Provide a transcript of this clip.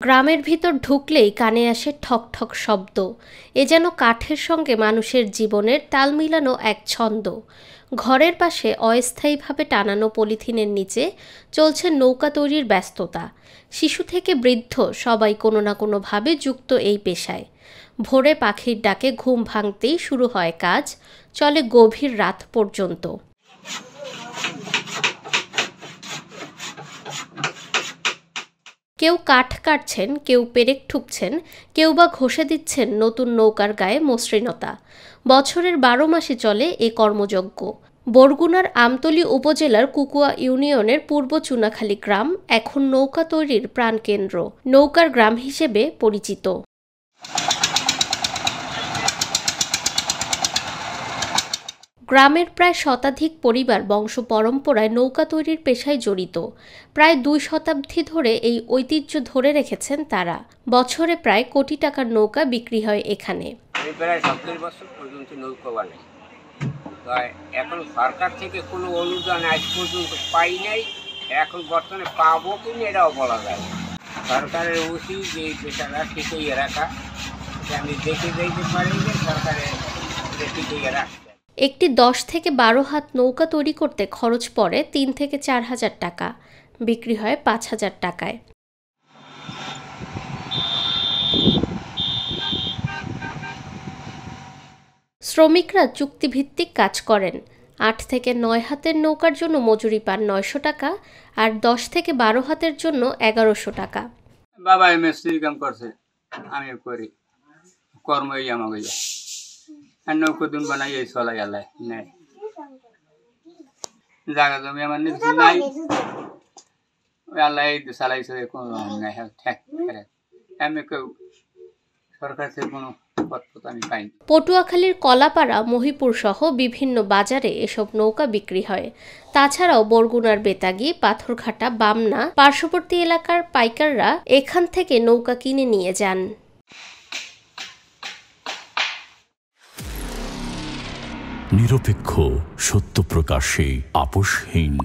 গ্রামের ভিতর ঢুকলেই কানে আসে ঠক ঠক শব্দ। এ যেন কাঠের সঙ্গে মানুষের জীবনের তাল মিলানো এক ছন্দ। ঘরের পাশে অস্থায়ীভাবে টানানো পলিথিনের নিচে চলছে নৌকা তৈরির ব্যস্ততা। শিশু থেকে বৃদ্ধ সবাই কোনো না কোনোভাবে যুক্ত এই পেশায়। ভোরে পাখির ডাকে ঘুম ভাঙতেই শুরু হয় কাজ, চলে গভীর রাত পর্যন্ত। কেউ কাঠ কাটছেন, কেউ পেরেক ঠুকছেন, কেউ বা ঘষে দিচ্ছেন নতুন নৌকার গায়ে মসৃণতা। বছরের 12 মাসে চলে এ কর্মযজ্ঞ। বরগুনার আমতলী উপজেলার কুকুয়া ইউনিয়নের পূর্ব চুনাখালী গ্রাম এখন নৌকা তৈরির প্রাণকেন্দ্র, নৌকার গ্রাম হিসেবে পরিচিত। গ্রামের প্রায় শতাধিক পরিবার বংশ পরম্পরায় নৌকা তৈরির পেশায় জড়িত। প্রায় 2 শতাব্দী ধরে এই ঐতিহ্য ধরে রেখেছেন তারা। বছরে প্রায় কোটি টাকার নৌকা বিক্রি হয় এখানে। প্রায় 70 বছর পর্যন্ত নৌকা বানাই। এখন সরকার থেকে কোনো অনুদান আজ পর্যন্ত পাই নাই। এখন বর্তমানে পাবো কিনা এটাও বলা যায়। সরকারের উচিত যে পেশাটা টিকিয়ে রাখা, আমি দেখে দেখতে পারি যে সরকারের টিকিয়ে রাখছে। একটি 10 থেকে 12 হাত নৌকা তৈরি করতে খরচ পড়ে 3 থেকে 4 হাজার টাকা, বিক্রি হয় 5 হাজার টাকায়। শ্রমিকরা চুক্তিভিত্তিক কাজ করেন। 8 থেকে 9 হাতের নৌকার জন্য মজুরি পান 900 টাকা, আর 10 থেকে 12 হাতের জন্য 1100 টাকা। বাবা মিস্ত্রি কাম করছে, আমি করি, কর্মই আমাকে নৌকো দিন বানাই এই চলাই আলাই নেই। জায়গা জমি আমার নিজে নাই, ওই আল্লাহ চালাইছে কোনো নাই। আমি কেউ সরকার থেকে কোনো পথ আমি পাইনি। পটুয়াখালীর কলাপাড়া, মহিপুর সহ বিভিন্ন বাজারে এসব নৌকা বিক্রি হয়। তাছাড়াও বরগুনার বেতাগী, পাথরঘাটা, বামনা পার্শ্ববর্তী এলাকার পাইকাররা এখান থেকে নৌকা কিনে নিয়ে যান। নিরপেক্ষ, সত্য প্রকাশে আপোষহীন।